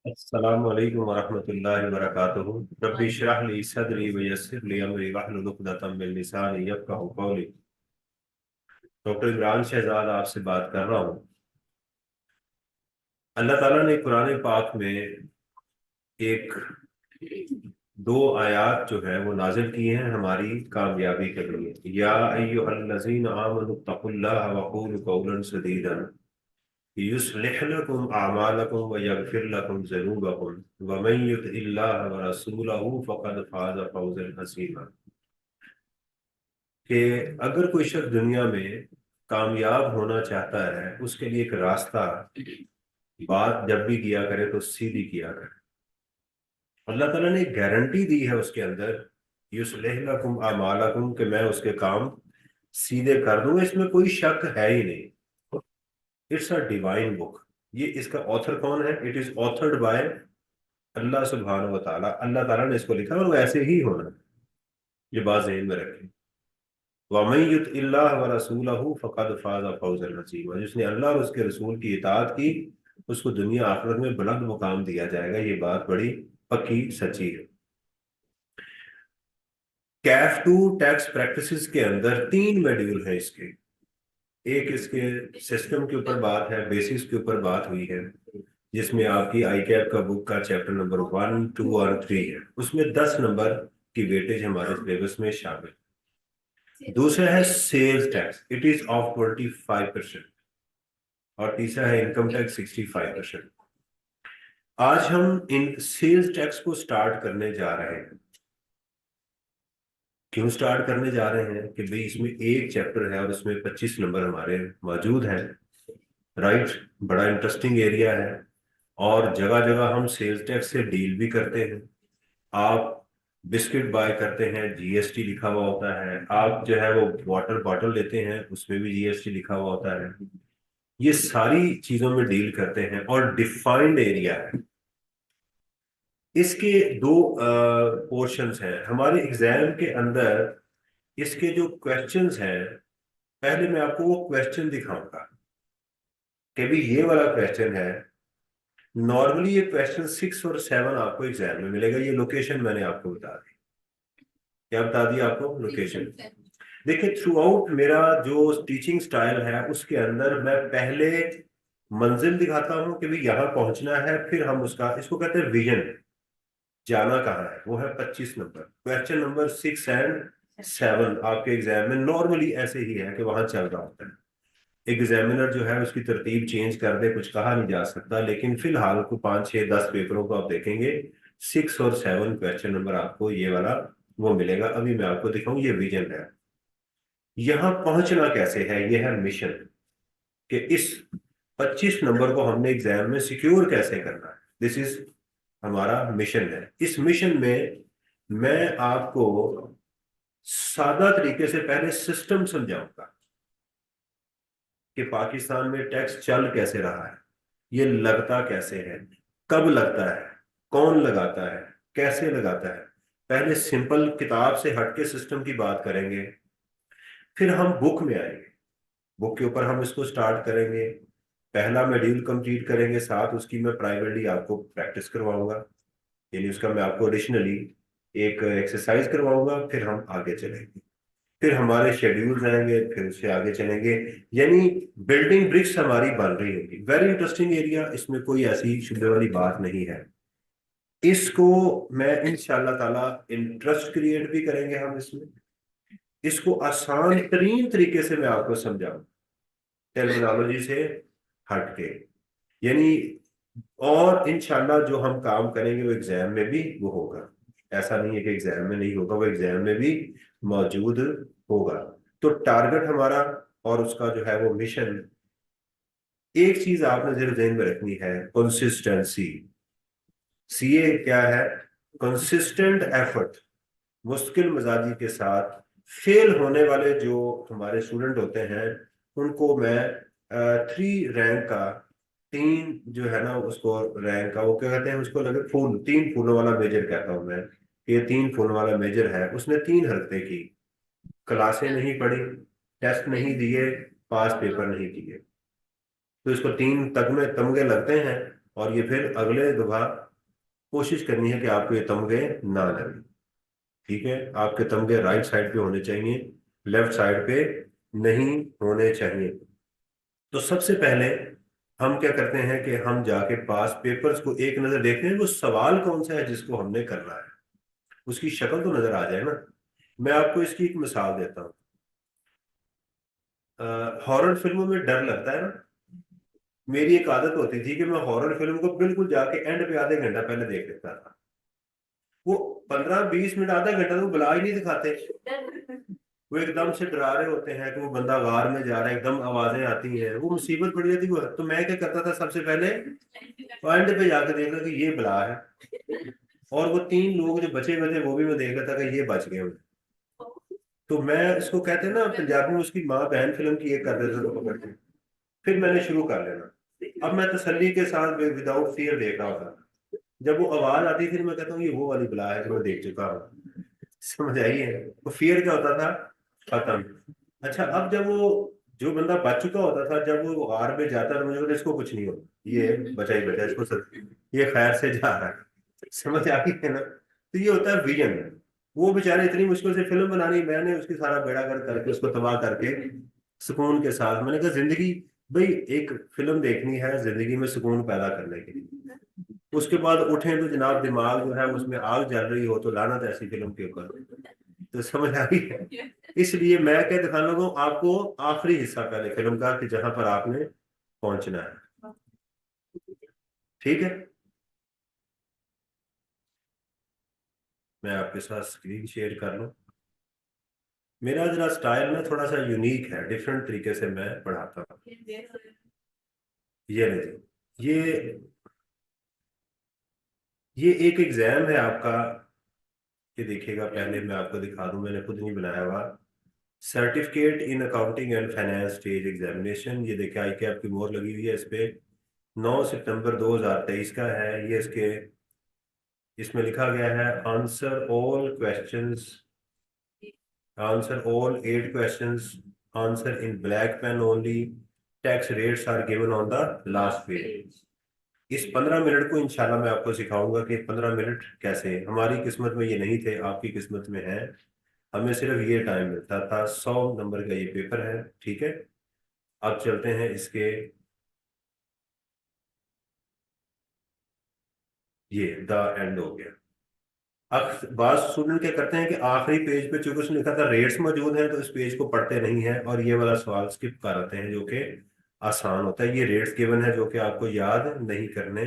अस्सलामु अलैकुम वरहमतुल्लाहि वबरकातुहू। रब्बि इश्रह ली सदरी वयस्सिर ली अमरी वहलुल उक़दतम मिन लिसानी यफ़क़हू क़ौली। डॉक्टर इमरान शहजाद आपसे बात कर रहा हूँ। अल्लाह ताला ने कुरान पाक में एक दो आयात जो है वो नाजिल किए हैं हमारी कामयाबी के लिए। या अय्युहल्लज़ीना आमनुत्तक़ुल्लाह वक़ूलू क़ौलन सदीदा युस्लिह लकुम अमालकुम व यगफिर लकुम ज़ुनूबकुम व मन युतिइल्लाह व रसूलहू फ़क़द फ़ाज़ फ़ौज़न अज़ीमा। कि अगर कोई शख्स दुनिया में कामयाब होना चाहता है उसके लिए एक रास्ता, बात जब भी किया करे तो सीधी किया करे। अल्लाह ताला ने एक गारंटी दी है उसके अंदर, युस्लिह लकुम अमालकुम, कि मैं उसके काम सीधे कर दूंगा, इसमें कोई शक है ही नहीं। It's a divine book. ये इसका ऑथर कौन है? इट इज ऑथर्ड बाय अल्लाह सुब्हानहू व तआला। अल्लाह ताला ने इसको लिखा और वो ऐसे ही होना है। ये बात ज़हन में रखें। वमन युतिइल्लाह व रसूलहू फ़क़द फ़ाज़ फ़ौज़न अज़ीमा। जिसने अल्लाह और उसके रसूल की इताअत की उसको दुनिया आखिरत में बुलंद मुकाम दिया जाएगा। ये बात बड़ी पक्की सच्ची है। कैफ टू टैक्स प्रैक्टिसेस के अंदर तीन मॉड्यूल है इसके। एक इसके सिस्टम के ऊपर बात है, बेसिस के ऊपर बात हुई है, जिसमें आपकी आई कैप का बुक का चैप्टर नंबर 1, 2 और 3 है। उसमें 10 नंबर की वेटेज हमारे सिलेबस में शामिल। दूसरा है sales tax, it is of 25%। और तीसरा है इनकम टैक्स 65%। आज हम इन सेल्स टैक्स को स्टार्ट करने जा रहे हैं। क्यों स्टार्ट करने जा रहे हैं? कि भाई इसमें एक चैप्टर है और इसमें 25 नंबर हमारे मौजूद हैं। राइट। बड़ा इंटरेस्टिंग एरिया है और जगह जगह हम सेल्स टैक्स से डील भी करते हैं। आप बिस्किट बाय करते हैं, जीएसटी लिखा हुआ होता है। आप जो है वो वाटर बॉटल लेते हैं, उसमें भी जीएसटी लिखा हुआ होता है। ये सारी चीजों में डील करते हैं और डिफाइंड एरिया है। इसके दो पोर्शंस हैं हमारे एग्जाम के अंदर। इसके जो क्वेश्चंस हैं, पहले मैं आपको वो क्वेश्चन दिखाऊंगा कि भी ये वाला क्वेश्चन है। नॉर्मली ये क्वेश्चन 6 और 7 आपको एग्जाम में मिलेगा। ये लोकेशन मैंने आपको बता दी। क्या बता दी आपको? लोकेशन। देखिए, थ्रू आउट मेरा जो टीचिंग स्टाइल है उसके अंदर मैं पहले मंजिल दिखाता हूँ कि भाई यहाँ पहुंचना है, फिर हम उसका, इसको कहते हैं विजन, जाना कहाँ है, वो है 25 नंबर। क्वेश्चन नंबर 6 एंड 7 आपके एग्जाम में नॉर्मली ऐसे ही है कि वहां चल रहा होता है। एग्जामिनर जो है उसकी तरतीब चेंज कर दे, कुछ कहा नहीं जा सकता, लेकिन फिलहाल को 5, 6, 10 पेपरों को आप देखेंगे, 6 और 7 क्वेश्चन नंबर आपको ये वाला वो मिलेगा। अभी मैं आपको दिखाऊं, ये विजन है। यहां पहुंचना कैसे है, ये है मिशन। कि इस 25 नंबर को हमने एग्जाम में सिक्योर कैसे करना है, दिस इज हमारा मिशन है। इस मिशन में मैं आपको सादा तरीके से पहले सिस्टम समझाऊंगा कि पाकिस्तान में टैक्स चल कैसे रहा है, ये लगता कैसे है, कब लगता है, कौन लगाता है, कैसे लगाता है। पहले सिंपल किताब से हटके सिस्टम की बात करेंगे, फिर हम बुक में आएंगे। बुक के ऊपर हम इसको स्टार्ट करेंगे, पहला मॉड्यूल कंप्लीट करेंगे, साथ उसकी मैं प्राइवेटली आपको प्रैक्टिस करवाऊंगा। यानी उसका मैं आपको एडिशनली एक एक्सरसाइज करवाऊंगा, फिर हम आगे चलेंगे। फिर हमारे शेड्यूल्स आएंगे, फिर उससे आगे चलेंगे। यानी बिल्डिंग ब्रिक्स हमारी बन रही होगी। वेरी इंटरेस्टिंग एरिया, इसमें कोई ऐसी शुबे वाली बात नहीं है। इसको मैं इंशाल्लाह ताला इंटरेस्ट क्रिएट भी करेंगे हम इसमें। इसको आसान तरीन तरीके से मैं आपको समझाऊं, टेर्मिनोलॉजी से हटके। यानी और इंशाल्लाह जो हम काम करेंगे वो एग्जाम में भी वो होगा। ऐसा नहीं है कि एग्जाम में नहीं होगा, वो एग्जाम में भी मौजूद होगा। तो टारगेट हमारा और उसका जो है वो मिशन, एक चीज आपने जरूर ध्यान में रखनी है, कंसिस्टेंसी। सीए क्या है? Consistent effort. मुश्किल मिजाजी के साथ फेल होने वाले जो हमारे स्टूडेंट होते हैं उनको मैं 3 रैंक का, 3 जो है ना उसको रैंक का, वो क्या कहते हैं उसको, लगे फूल, 3 फूलों वाला मेजर कहता हूं मैं। कि ये 3 फूलों वाला मेजर है, उसने 3 हफ्ते की क्लासें नहीं पढ़ी, टेस्ट नहीं दिए, पास पेपर नहीं किए, तो इसको 3 तगमे तमगे लगते हैं और ये फिर अगले दफा कोशिश करनी है कि आपको ये तमगे ना लगे। ठीक है, आपके तमगे राइट साइड पे होने चाहिए, लेफ्ट साइड पे नहीं होने चाहिए। तो सबसे पहले हम क्या करते हैं कि हम जाके पास पेपर्स को एक नजर देखते हैं, वो सवाल कौन सा है जिसको हमने करना है, उसकी शक्ल तो नजर आ जाए ना। मैं आपको इसकी एक मिसाल देता हूँ। हॉरर फिल्मों में डर लगता है ना। मेरी एक आदत होती थी कि मैं हॉरर फिल्म को बिल्कुल जाके एंड पे आधे घंटा पहले देख लेता था। वो 15-20 मिनट आधा घंटा तो बुला ही नहीं दिखाते। वो एकदम से डरा रहे होते हैं कि वो बंदा गार में जा रहा है, एकदम आवाजें आती हैं, वो मुसीबत पड़ जाती है। तो मैं क्या करता था, सबसे पहले एंड पे जाकर देखना कि ये बला है, और वो 3 लोग जो बचे हुए थे वो भी मैं देख रहा था कि ये बच गए। तो मैं इसको कहते हैं ना पंजाबी में, उसकी माँ बहन फिल्म की एक कर देता था पकड़ के। फिर मैंने शुरू कर लेना। अब मैं तसल्ली के साथ विदाउट फियर देख रहा होता। जब वो आवाज आती थी मैं कहता हूँ ये वो वाली बला है जो मैं देख चुका हूँ। समझ आई है? तो फियर क्या होता था, खत्म। अच्छा, अब जब वो जो बंदा बच चुका होता था, जब वो गार में जाता था, मुझे लगता इसको कुछ नहीं होता, ये बचा ही बचा, इसको ये खैर से जा रहा है। समझ आ गई है ना? तो ये होता है विजन। वो बेचारे इतनी मुश्किल से फिल्म बनानी, मैंने उसकी सारा बेड़ा गर्क करके उसको तबाह करके सुकून के साथ, मैंने कहा जिंदगी, भाई एक फिल्म देखनी है जिंदगी में सुकून पैदा करने के लिए। उसके बाद उठे तो जनाब दिमाग जो है उसमें आग जल रही हो, तो लानत ऐसी फिल्म के ऊपर। तो समझ आ गई है? इसलिए मैं क्या दिखाना लगा हूं आपको, आखिरी हिस्सा पहले फिल्म का, कि जहां पर आपने पहुंचना है। ठीक है, मैं आपके साथ स्क्रीन शेयर कर लूं। मेरा जरा स्टाइल ना थोड़ा सा यूनिक है, डिफरेंट तरीके से मैं पढ़ाता हूँ। ये लीजिए, ये एक एग्जाम है आपका। ये देखिएगा, पहले मैं आपको दिखा दूं, मैंने खुद नहीं बनाया हुआ। Certificate in accounting and finance stage examination, ये देखिए आई कैप की मोहर लगी हुई है इस पे। 9 सितंबर 2023 का है ये। इसमें लिखा गया है answer all questions, answer all 8 questions, answer in black pen only, tax rates are given on the last page. इस 15 मिनट को इंशाल्लाह मैं आपको सिखाऊंगा कि 15 मिनट कैसे, हमारी किस्मत में ये नहीं थे, आपकी किस्मत में है। हमें सिर्फ ये टाइम मिलता था। 100 नंबर का ये पेपर है। ठीक है, अब चलते हैं इसके। ये द एंड हो गया। अब बात स्टूडेंट क्या करते हैं कि आखिरी पेज पे चूंकि उसने लिखा था रेट्स मौजूद हैं, तो इस पेज को पढ़ते नहीं है और ये वाला सवाल स्किप कर आते हैं, जो कि आसान होता है। ये रेट्स गिवन है जो कि आपको याद नहीं करने।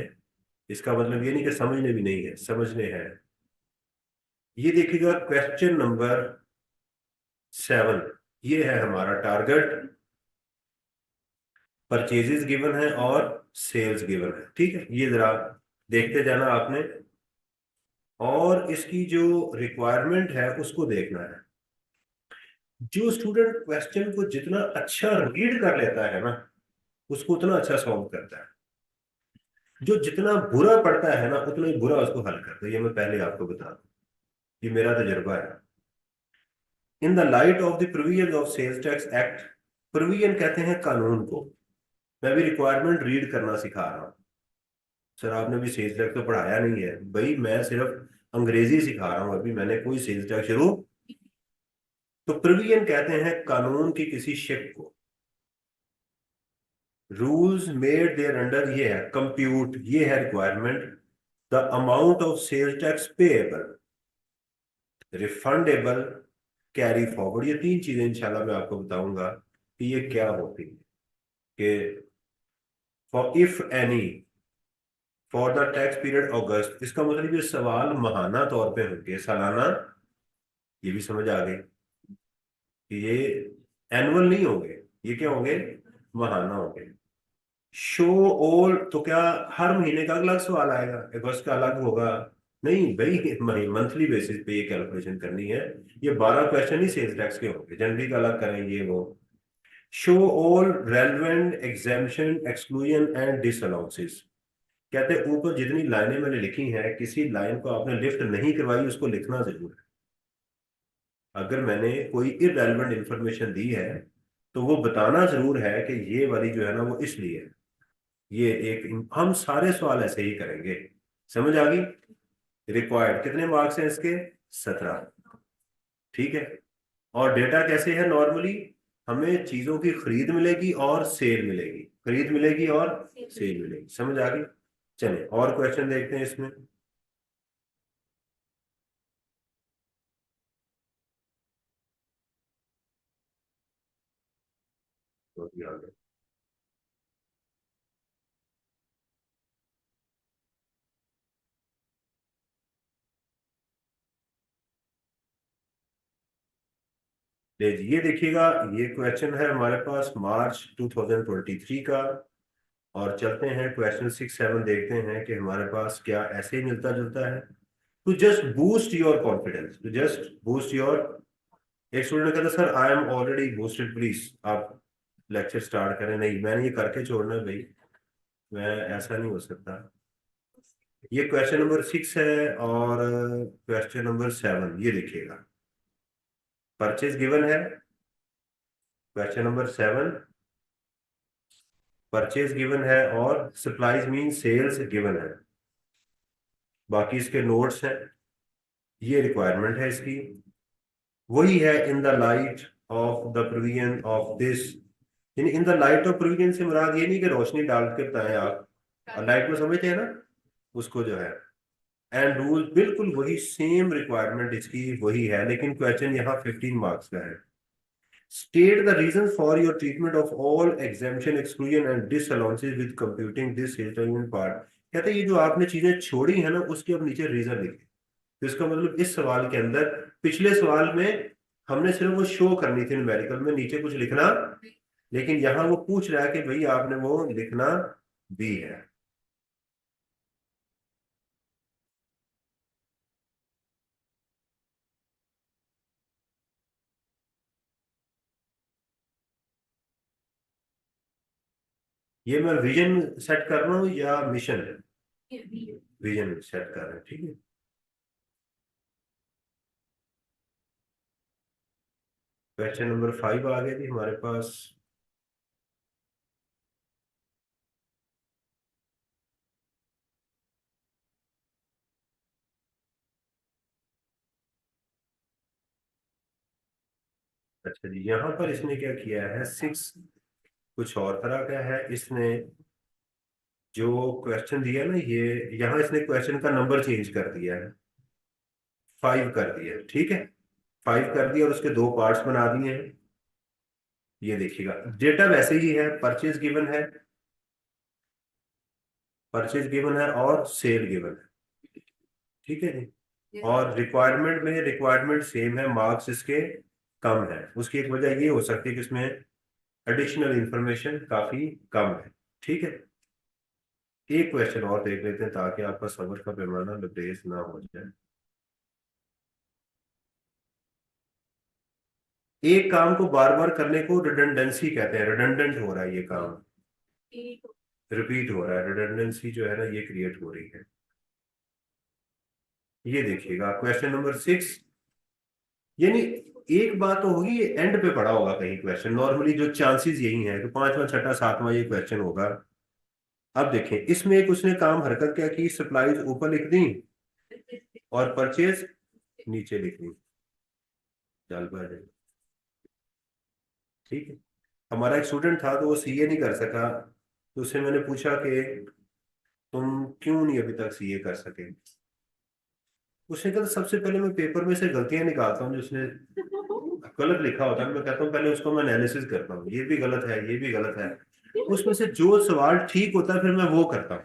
इसका मतलब ये नहीं कि समझने भी नहीं है, समझने हैं। ये देखिएगा क्वेश्चन नंबर 7, ये है हमारा टारगेट। परचेजेस गिवन है और सेल्स गिवन है। ठीक है, ये जरा देखते जाना आपने, और इसकी जो रिक्वायरमेंट है उसको देखना है। जो स्टूडेंट क्वेश्चन को जितना अच्छा रीड कर लेता है ना, उसको उतना अच्छा सॉल्व करता है। जो जितना बुरा पढ़ता है ना, उतना ही बुरा उसको हल करता है। ये मैं पहले आपको बता दूं, ये मेरा तजुर्बा है। In the light of the provision of sales tax act, provision कहते हैं कानून को। मैं भी रिक्वायरमेंट रीड करना सिखा रहा हूँ। सर आपने भी सेल्स टैक्स तो पढ़ाया नहीं है भाई, मैं सिर्फ अंग्रेजी सिखा रहा हूँ, अभी मैंने कोई सेल्स टैक्स शुरू। तो प्रोविजन कहते हैं कानून की किसी शिप को। रूल्स मेड देयर अंडर, ये है कंप्यूट, ये है requirement. The amount of sales tax payable, refundable, carry forward, ये 3 चीजें इंशाल्लाह मैं आपको बताऊंगा कि ये क्या होती है। कि for if any, for the tax period August, इसका मतलब ये सवाल महाना तौर पे होंगे, सालाना। ये भी समझ आ गई कि ये एनुअल नहीं होंगे, ये क्या होंगे, महाना होंगे। शो ऑल, तो क्या हर महीने का अलग सवाल आएगा, अगस्त का अलग होगा? नहीं भाई, मंथली बेसिस पे ये कैलकुलेशन करनी है। ये 12 क्वेश्चन ही सेल्स टैक्स के होंगे, जनवरी का अलग करें ये वो। Show all relevant exemption exclusion and disallowances, कहते हैं ऊपर जितनी लाइनें मैंने लिखी हैं, किसी लाइन को आपने लिफ्ट नहीं करवाई, उसको लिखना जरूर है। अगर मैंने कोई इररेलेवेंट इंफॉर्मेशन दी है, तो वो बताना जरूर है कि ये वाली जो है ना वो इसलिए है। ये एक, हम सारे सवाल ऐसे ही करेंगे। समझ आ गई? रिक्वायर्ड कितने मार्क्स हैं इसके? 17। ठीक है। और डेटा कैसे है नॉर्मली? हमें चीजों की खरीद मिलेगी और सेल मिलेगी, खरीद मिलेगी और सेल मिलेगी। समझ आ गई? चलिए और क्वेश्चन देखते हैं इसमें। तो ये आ गया। ये देखिएगा, ये क्वेश्चन है हमारे पास मार्च 2023 का। और चलते हैं क्वेश्चन 6 7 देखते हैं कि हमारे पास क्या ऐसे ही मिलता जुलता है। To just boost your confidence, to just boost your. एक स्टूडेंट कहता sir I am already boosted, please आप लेक्चर स्टार्ट करें। नहीं, मैंने ये करके छोड़ना है भाई, मैं ऐसा नहीं हो सकता। ये क्वेश्चन नंबर 6 है और क्वेश्चन नंबर 7 ये देखिएगा। परचेज गिवन है। क्वेश्चन नंबर 7 परचेज गिवन है और सप्लाईज मीन सेल्स गिवन है। बाकी इसके नोट्स हैं। ये रिक्वायरमेंट है इसकी। वही है in the light of the provision of this. In the light of provision से मुराद ये नहीं कि रोशनी डाल के बताएं आप, और लाइट को समझते हैं ना, उसको जो है। एंड रूल बिल्कुल वही सेम रिक्वायरमेंट इसकी वही है, लेकिन क्वेश्चन यहाँ 15 मार्क्स का है। State the reason for your treatment of all exemption exclusion and disallowances with computing this part. कहते हैं ये जो आपने चीजें छोड़ी है ना, उसके अब नीचे रीजन लिखे। तो इसका मतलब इस सवाल के अंदर, पिछले सवाल में हमने सिर्फ वो शो करनी थी न्यूमेरिकल में, नीचे कुछ लिखना। लेकिन यहाँ वो पूछ रहा है कि भाई आपने वो लिखना भी है। ये मैं विजन सेट कर रहा हूँ या मिशन? विजन सेट कर रहे हैं, ठीक है। क्वेश्चन नंबर 5 आ गया थी हमारे पास। अच्छा जी, यहाँ पर इसने क्या किया है, 6 कुछ और तरह का है इसने। जो क्वेश्चन दिया ना, ये यहाँ इसने क्वेश्चन का नंबर चेंज कर दिया है। 5 कर दिया है, ठीक है। 5 कर दिया और उसके दो पार्ट्स बना दिए हैं। ये देखिएगा, डेटा वैसे ही है, परचेज गिवन है, परचेज गिवन है और सेल गिवन है, ठीक है जी। और रिक्वायरमेंट में रिक्वायरमेंट सेम है, मार्क्स इसके कम है। उसकी एक वजह ये हो सकती है कि इसमें एडिशनल इंफॉर्मेशन काफी कम है, ठीक है। एक क्वेश्चन और देख लेते हैं ताकि आपका सब्र का पैमाना लबरेज ना हो जाए। एक काम को बार बार करने को रिडंडेंसी कहते हैं, रिडंडेंट हो रहा है ये काम, रिपीट हो रहा है, रिडंडेंसी जो है ना ये क्रिएट हो रही है। ये देखिएगा क्वेश्चन नंबर 6, यानी एक बात तो होगी, ये एंड पे पड़ा होगा कहीं क्वेश्चन। नॉर्मली जो चांसेस यही है कि पांचवा छठा सातवां ये क्वेश्चन होगा। अब देखें इसमें एक उसने काम हरकत क्या की, सप्लाईज ऊपर लिख दी और परचेज नीचे लिख दी। जल्दबाजी, ठीक है। हमारा एक स्टूडेंट था तो वो सीए नहीं कर सका, तो उससे मैंने पूछा कि तुम क्यों नहीं अभी तक सीए कर सके। उसने कहा सबसे पहले मैं पेपर में से गलतियां निकालता हूँ, जिसने गलत लिखा होता है मैं कहता हूँ पहले उसको मैं एनालिसिस करता हूँ, ये भी गलत है ये भी गलत है, उसमें से जो सवाल ठीक होता है फिर मैं वो करता हूँ।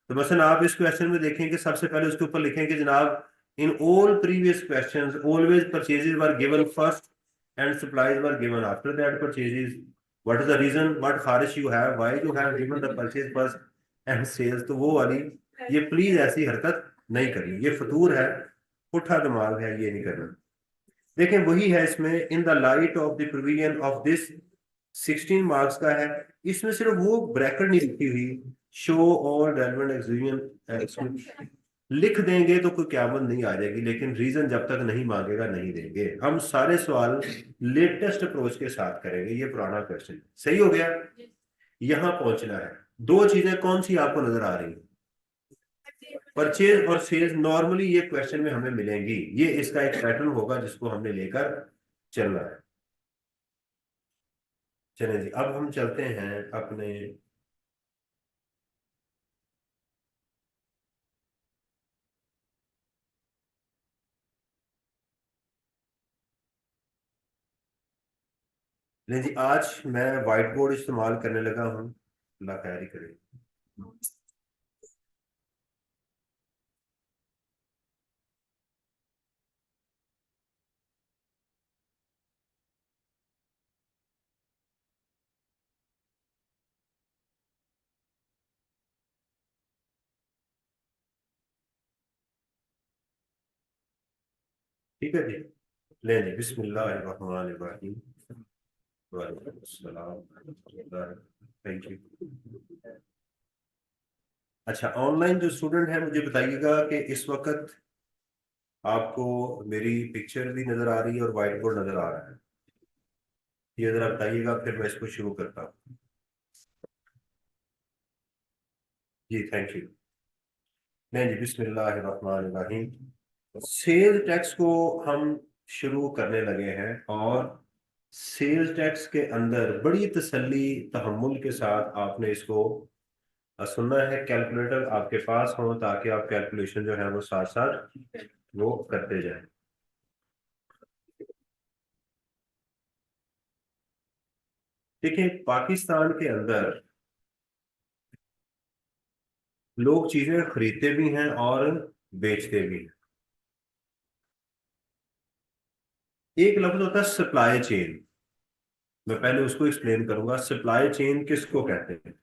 तो मसलन आप इस क्वेश्चन में देखें कि सबसे पहले उसके ऊपर लिखें कि जनाब in all previous questions always purchases were given first and supplies were given after that purchases. What is the reason, what खारिश you have, why you have given the purchase first and sales. तो वो वाली, ये please ऐसी हरकत नहीं करनी, ये फतूर है, पुट्ठा दिमाग है, ये नहीं करना। देखें वही है इसमें, इन the light of the provision of this, 16 marks का है। इसमें सिर्फ वो ब्रैकेट नहीं लिखी हुई, शो और रेलेवेंट एक्सक्लूजन लिख देंगे तो कोई क्यामत नहीं आ जाएगी, लेकिन रीजन जब तक नहीं मांगेगा नहीं देंगे। हम सारे सवाल लेटेस्ट अप्रोच के साथ करेंगे। ये पुराना क्वेश्चन सही हो गया, यहां पहुंचना है। दो चीजें कौन सी आपको नजर आ रही है? परचेज और सेल्स नॉर्मली ये क्वेश्चन में हमें मिलेंगी, ये इसका एक पैटर्न होगा जिसको हमने लेकर चलना है। चलें जी, अब हम चलते हैं अपने। नहीं जी, आज मैं व्हाइट बोर्ड इस्तेमाल करने लगा हूँ। अल्लाह खैर ही करे। ठीक है जी, ले जी, बिस्मिल्लाहिर्रहमानिर्रहीम। वालेकुम अस्सलाम। Thank you. अच्छा, ऑनलाइन जो स्टूडेंट है मुझे बताइएगा कि इस वक्त आपको मेरी पिक्चर भी नजर आ रही है और व्हाइट बोर्ड नजर आ रहा है? ये जरा बताइएगा, फिर मैं इसको शुरू करता हूँ। जी थैंक यू। नहीं जी, बिस्मिल्लाहिर्रहमानिर्रहीम। सेल टैक्स को हम शुरू करने लगे हैं, और सेल टैक्स के अंदर बड़ी तसल्ली तहम्मुल के साथ आपने इसको सुनना है। कैलकुलेटर आपके पास हो ताकि आप कैलकुलेशन जो है वो साथ साथ वो करते जाएं। देखिए, पाकिस्तान के अंदर लोग चीजें खरीदते भी हैं और बेचते भी हैं। एक लफ्ज होता है सप्लाई चेन, मैं पहले उसको एक्सप्लेन करूंगा। सप्लाई चेन किसको कहते हैं?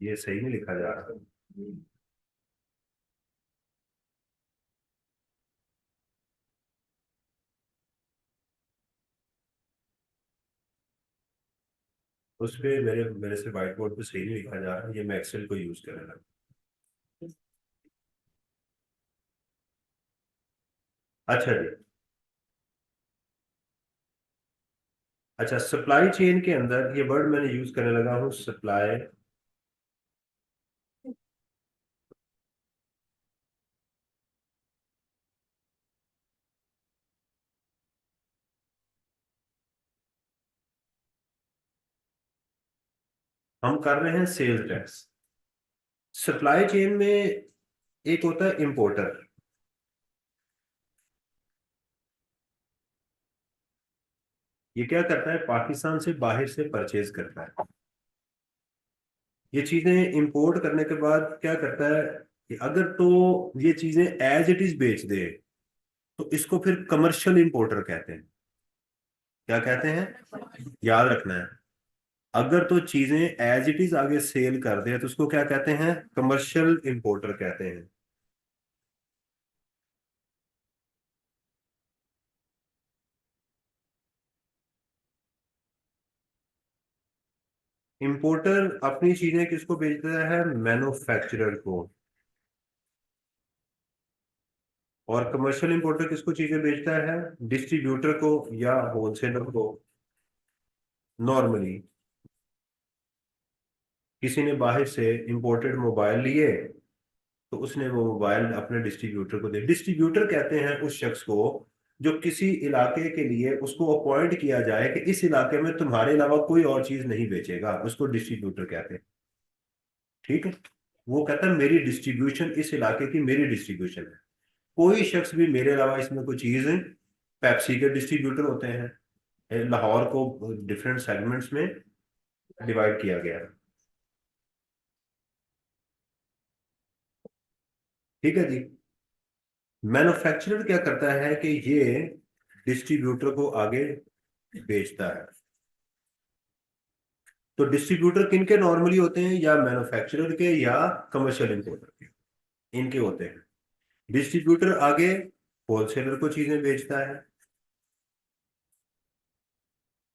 ये सही नहीं लिखा जा रहा। उस पे मेरे मेरे से व्हाइट बोर्ड पे सही नहीं लिखा जा रहा, ये मैं एक्सेल को यूज कर रहा। अच्छा जी। अच्छा, सप्लाई चेन के अंदर ये वर्ड मैंने यूज करने लगा हूँ, सप्लाई। हम कर रहे हैं सेल्स टैक्स। सप्लाई चेन में एक होता है इंपोर्टर। ये क्या करता है? पाकिस्तान से बाहर से परचेज करता है। ये चीजें इंपोर्ट करने के बाद क्या करता है कि अगर तो ये चीजें एज इट इज बेच दे, तो इसको फिर कमर्शियल इंपोर्टर कहते हैं। क्या कहते हैं? याद रखना है। अगर तो चीजें एज इट इज आगे सेल कर दे तो उसको क्या कहते हैं? कमर्शियल इंपोर्टर कहते हैं। इंपोर्टर अपनी चीजें किसको बेचता है? मैन्युफैक्चरर को। और कमर्शियल इंपोर्टर किसको चीजें बेचता है? डिस्ट्रीब्यूटर को या होलसेलर को। नॉर्मली किसी ने बाहर से इंपोर्टेड मोबाइल लिए, तो उसने वो मोबाइल अपने डिस्ट्रीब्यूटर को दे। डिस्ट्रीब्यूटर कहते हैं उस शख्स को जो किसी इलाके के लिए उसको अपॉइंट किया जाए कि इस इलाके में तुम्हारे अलावा कोई और चीज नहीं बेचेगा, उसको डिस्ट्रीब्यूटर कहते हैं। ठीक है। वो कहता है मेरी डिस्ट्रीब्यूशन इस इलाके की मेरी डिस्ट्रीब्यूशन है। कोई शख्स भी मेरे अलावा इसमें कोई चीज, पेप्सी के डिस्ट्रीब्यूटर होते हैं। लाहौर को डिफरेंट सेगमेंट्स में डिवाइड किया गया है। ठीक है जी। मैन्युफैक्चरर क्या करता है कि ये डिस्ट्रीब्यूटर को आगे बेचता है। तो डिस्ट्रीब्यूटर किन के नॉर्मली होते हैं? या मैन्युफैक्चरर के या कमर्शियल इंपोर्टर के, इनके होते हैं। डिस्ट्रीब्यूटर आगे होलसेलर को चीजें बेचता है।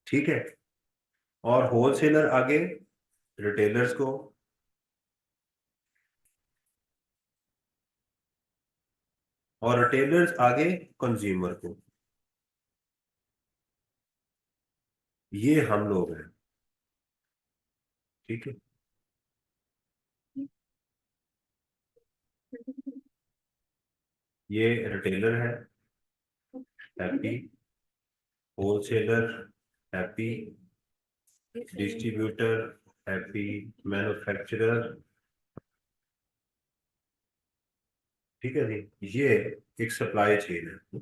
ठीक है। और होलसेलर आगे रिटेलर्स को, और रिटेलर्स आगे कंज्यूमर को। ये हम लोग हैं, ठीक है। ये रिटेलर है, happy. Wholesaler, happy. Distributor, happy. Manufacturer, ठीक है जी। ये एक सप्लाई चेन है।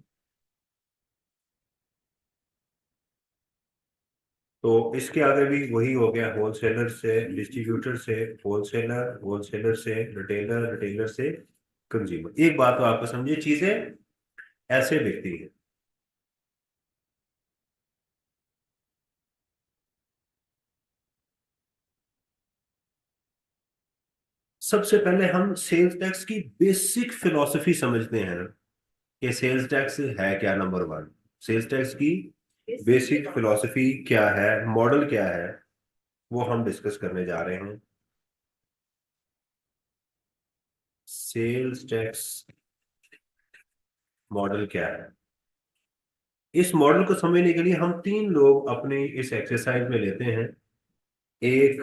तो इसके आगे भी वही हो गया, होलसेलर से डिस्ट्रीब्यूटर से होलसेलर, होलसेलर से रिटेलर, रिटेलर से कंज्यूमर। एक बात तो आपको समझिए, चीजें ऐसे दिखती हैं। सबसे पहले हम सेल्स टैक्स की बेसिक फिलॉसफी समझते हैं कि सेल्स टैक्स है क्या। नंबर वन, सेल्स टैक्स की बेसिक फिलॉसफी क्या है, मॉडल क्या है, वो हम डिस्कस करने जा रहे हैं। सेल्स टैक्स मॉडल क्या है। इस मॉडल को समझने के लिए हम तीन लोग अपनी इस एक्सरसाइज में लेते हैं। एक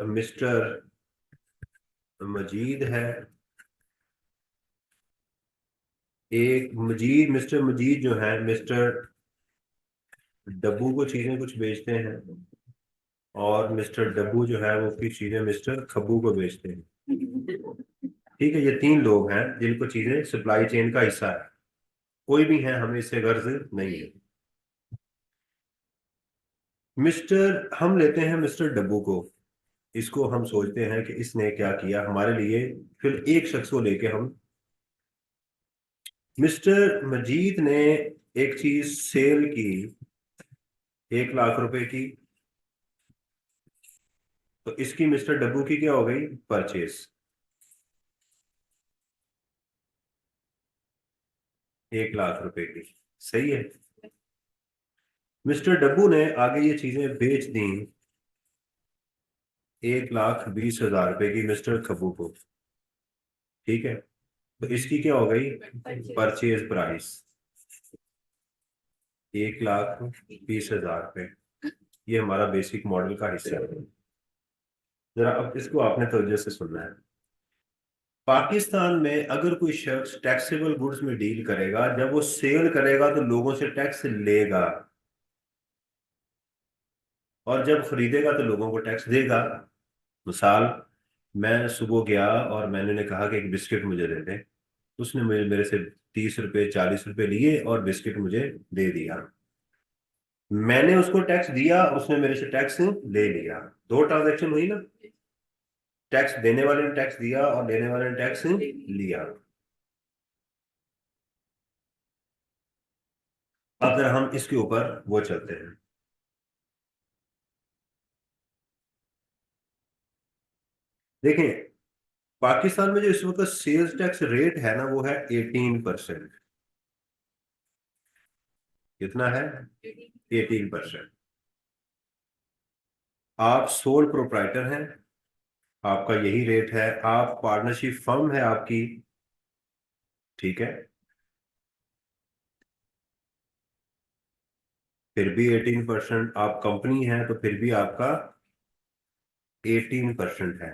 मिस्टर मजीद है। एक मजीद, मिस्टर मजीद जो है, मिस्टर डब्बू को चीजें कुछ बेचते हैं। और मिस्टर डब्बू जो है वो कुछ चीजें मिस्टर खब्बू को बेचते हैं। ठीक है, ये तीन लोग हैं जिनको चीजें सप्लाई चेन का हिस्सा है। कोई भी है, हमें इससे गर्ज नहीं है। मिस्टर, हम लेते हैं मिस्टर डब्बू को। इसको हम सोचते हैं कि इसने क्या किया हमारे लिए। फिर एक शख्स को लेके हम, मिस्टर मजीद ने एक चीज सेल की 1 लाख रुपए की। तो इसकी मिस्टर डब्बू की क्या हो गई, परचेस 1 लाख रुपए की। सही है। मिस्टर डब्बू ने आगे ये चीजें बेच दी 1,20,000 रुपए की मिस्टर खब्बू को। ठीक है, तो इसकी क्या हो गई, परचेज प्राइस 1,20,000 रुपए। ये हमारा बेसिक मॉडल का हिस्सा है। जरा अब इसको आपने तवज्जो से सुनना है। पाकिस्तान में अगर कोई शख्स टैक्सेबल गुड्स में डील करेगा, जब वो सेल करेगा तो लोगों से टैक्स लेगा, और जब खरीदेगा तो लोगों को टैक्स देगा। मिसाल, मैं सुबह गया और मैंने ने कहा कि एक बिस्किट मुझे दे दे। उसने मुझे मेरे से 30 रुपए 40 रुपए लिए और बिस्किट मुझे दे दिया। मैंने उसको टैक्स दिया, उसने मेरे से टैक्स ले लिया। दो ट्रांजैक्शन हुई ना। टैक्स देने वाले ने टैक्स दिया और लेने वाले ने टैक्स लिया। अब जरा हम इसके ऊपर वो चलते हैं। देखें, पाकिस्तान में जो इस वक्त सेल्स टैक्स रेट है ना, वो है 18%। कितना है, 18%। आप सोल प्रोप्राइटर हैं, आपका यही रेट है। आप पार्टनरशिप फर्म है आपकी, ठीक है, फिर भी 18%। आप कंपनी है तो फिर भी आपका 18% है।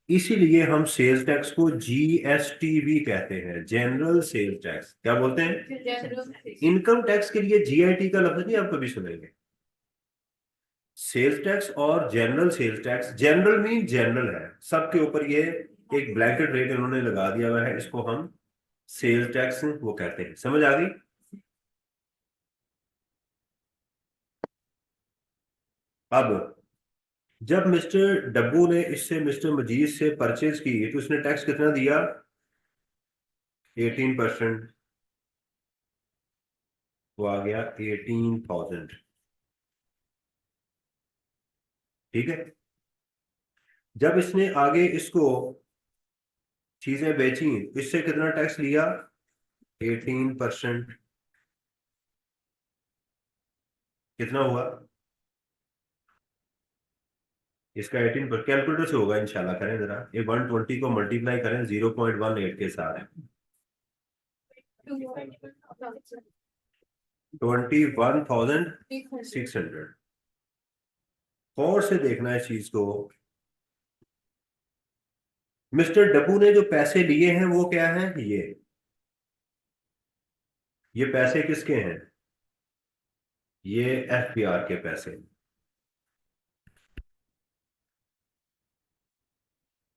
इसीलिए हम सेल्स टैक्स को जीएसटी भी कहते हैं, जनरल सेल्स टैक्स। क्या बोलते हैं, इनकम टैक्स के लिए जीआईटी का लफ्ज नहीं आप कभी सुनेंगे। सेल्स टैक्स और general sales tax, general mean general है, सबके ऊपर ये एक ब्लैंकेट रेट इन्होंने लगा दिया हुआ है। इसको हम सेल्स टैक्स वो कहते हैं। समझ आ गई। अब जब मिस्टर डब्बू ने इससे मिस्टर मजीद से परचेज की तो उसने टैक्स कितना दिया, 18%। वो आ गया 18,000। ठीक है। जब इसने आगे इसको चीजें बेची, इससे कितना टैक्स लिया, 18%। कितना हुआ, इसका 18 पर कैलकुलेटर से होगा इंशाल्लाह, करें जरा, ये 120 को मल्टीप्लाई करें 0.18 के साथ, 21,600। और से देखना है इस चीज को। मिस्टर डब्बू ने जो पैसे लिए हैं वो क्या है, ये पैसे किसके हैं, ये एफबीआर के पैसे।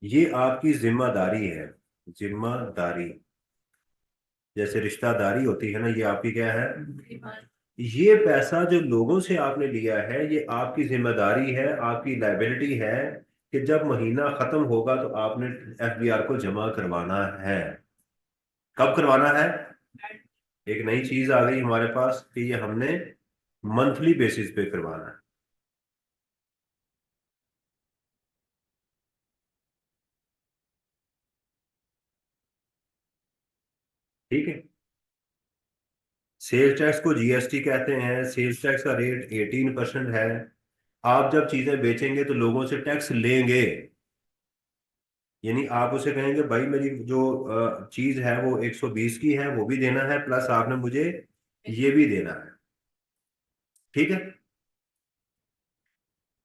ये आपकी जिम्मेदारी है, जिम्मेदारी, जैसे रिश्तेदारी होती है ना, ये आपकी क्या है। ये पैसा जो लोगों से आपने लिया है ये आपकी जिम्मेदारी है, आपकी लाइबिलिटी है, कि जब महीना खत्म होगा तो आपने एफबीआर को जमा करवाना है। कब करवाना है। एक नई चीज आ गई हमारे पास कि ये हमने मंथली बेसिस पे करवाना है। ठीक है। सेल्स टैक्स को जीएसटी कहते हैं, सेल्स टैक्स का रेट 18% है। आप जब चीजें बेचेंगे तो लोगों से टैक्स लेंगे, यानी आप उसे कहेंगे भाई मेरी जो चीज है वो 120 की है, वो भी देना है, प्लस आपने मुझे ये भी देना है। ठीक है।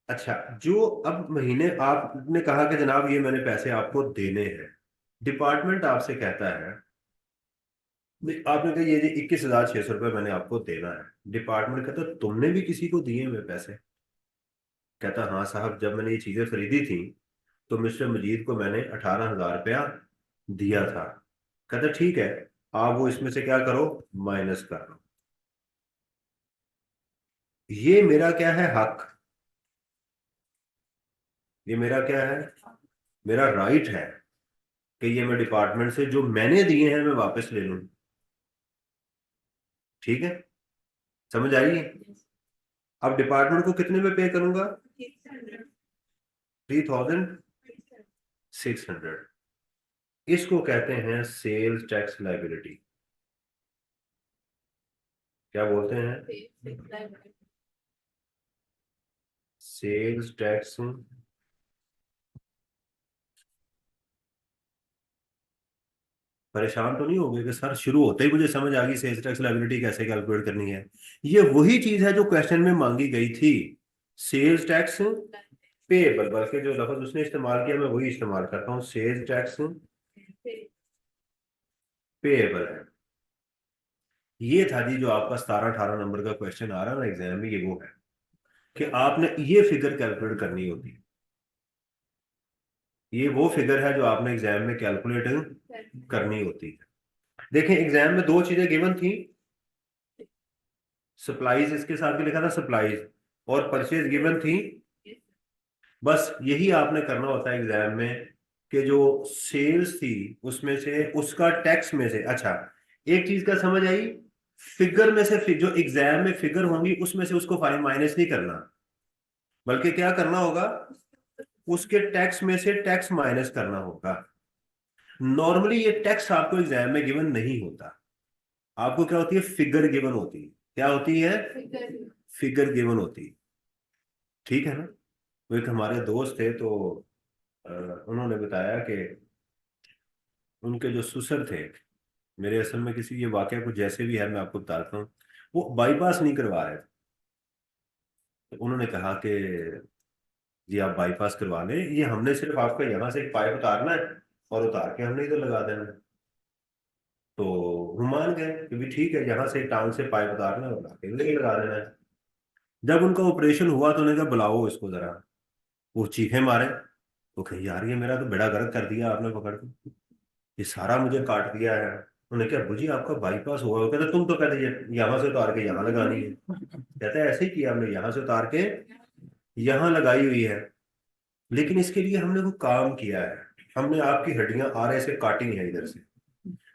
अच्छा, जो अब महीने आपने कहा कि जनाब ये मैंने पैसे आपको देने हैं, डिपार्टमेंट आपसे कहता है, आपने कहा ये 21,600 रुपये मैंने आपको देना है। डिपार्टमेंट कहता तुमने भी किसी को दिए हुए पैसे। कहता हाँ साहब, जब मैंने ये चीजें खरीदी थी तो मिस्टर मजीद को मैंने 18,000 रुपया दिया था। कहता ठीक है, आप वो इसमें से क्या करो, माइनस कर लो। ये मेरा क्या है, हक। ये मेरा क्या है, मेरा राइट है कि ये मैं डिपार्टमेंट से जो मैंने दिए हैं मैं वापस ले लूं। ठीक है, समझ आई। अब डिपार्टमेंट को कितने में पे करूंगा, 3,600। इसको कहते हैं सेल्स टैक्स लाइबिलिटी। क्या बोलते हैं, सेल्स टैक्स। परेशान तो नहीं हो गए कि सर शुरू होते ही मुझे समझ आ गई सेल्स टैक्स लायबिलिटी कैसे कैलकुलेट करनी है। ये वही चीज है जो क्वेश्चन में मांगी गई थी, सेल्स टैक्स पेएबल, बल्कि जो लफ्ज उसने इस्तेमाल किया मैं वही इस्तेमाल करता हूँ, सेल्स टैक्स पेएबल है। ये था जी जो आपका 17-18 नंबर का क्वेश्चन आ रहा है ना एग्जाम में, ये वो है कि आपने ये फिगर कैलकुलेट करनी होती है। ये वो फिगर है जो आपने एग्जाम में कैलकुलेट करनी होती है। देखें एग्जाम में दो चीजें गिवन थी, सप्लाईज इसके साथ भी लिखा था सप्लाईज, और परचेज गिवन थी। बस यही आपने करना होता है एग्जाम में कि जो सेल्स थी उसमें से उसका टैक्स में से, अच्छा एक चीज का समझ आई, फिगर में से जो एग्जाम में फिगर होंगी उसमें से उसको फाइन माइनस नहीं करना, बल्कि क्या करना होगा, उसके टैक्स में से टैक्स माइनस करना होगा। नॉर्मली ये टैक्स आपको एग्जाम में गिवन नहीं होता, आपको क्या होती है, फिगर गिवन होती है। क्या होती है, फिगर गिवन होती है। ठीक है ना। वो एक हमारे दोस्त थे तो अ, उन्होंने बताया कि उनके जो ससुर थे, मेरे असल में किसी, ये वाकया कुछ जैसे भी है मैं आपको बताता हूँ, वो बाईपास नहीं करवा रहे थे। तो उन्होंने कहा कि जी आप बाईपास करवा लें, ये हमने सिर्फ आपका यहाँ से एक पाइप उतारना है और उतार के हमने इधर लगा देना है। तो वो मान गए कि भी ठीक है, यहाँ से टांग से पाइप उतारना है और लाके इधर ही लगा देना है। जब उनका ऑपरेशन हुआ तो उन्होंने कहा बुलाओ इसको जरा। वो चीखे मारे, तो कही यार ये मेरा तो बेड़ा गर्क कर दिया आपने पकड़ के, ये सारा मुझे काट दिया है। उन्होंने क्या बुझी आपका बाईपास हुआ है? कहते तुम तो कहते यहाँ से उतार के यहाँ लगानी है। कहते हैं ऐसे ही किया हमने, यहाँ से उतार के यहाँ लगाई हुई है, लेकिन इसके लिए हमने वो काम किया है, हमने आपकी हड्डियां आरे से काटी है इधर से,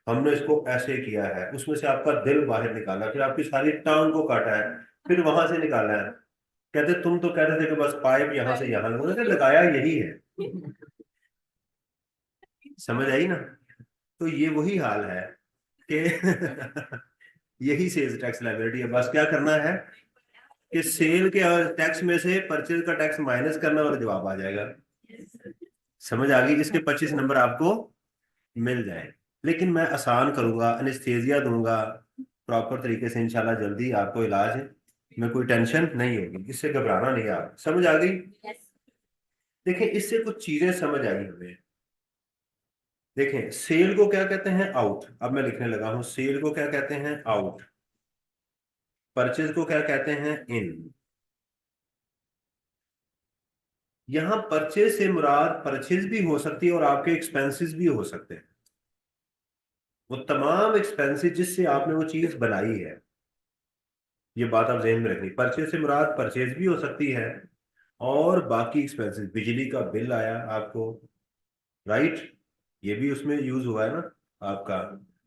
हमने इसको ऐसे किया है, उसमें से आपका दिल बाहर निकाला, फिर आपकी सारी टांग को काटा है, फिर वहां से निकाला है। कहते तुम तो कहते थे कि बस पाइप यहाँ से यहाँ लगाया यही है। समझ आई ना। तो ये वही हाल है कि यही सेल्स टैक्स लायबिलिटी है, बस क्या करना है, कि सेल के टैक्स में से परचेज का टैक्स माइनस करना और जवाब आ जाएगा। समझ आ गई? इसके 25 नंबर आपको मिल जाए। लेकिन मैं आसान करूंगा, एनेस्थेसिया दूंगा प्रॉपर तरीके से, इंशाल्लाह जल्दी आपको इलाज है, में कोई टेंशन नहीं होगी, इससे घबराना नहीं है। आप समझ आ गई? देखें, इससे कुछ चीजें समझ आई हमें। देखें, सेल को क्या कहते हैं? आउट। अब मैं लिखने लगा हूं, सेल को क्या कहते हैं? आउट। परचेज को क्या कहते हैं? इन। यहां परचेज से मुराद परचेज भी हो सकती है और आपके एक्सपेंसेस भी हो सकते हैं। वो तमाम एक्सपेंसेस जिससे आपने वो चीज बनाई है, ये बात आप जहन में रखनी। परचेज से मुराद परचेज भी हो सकती है और बाकी एक्सपेंसेस, बिजली का बिल आया आपको, राइट, ये भी उसमें यूज हुआ है ना आपका।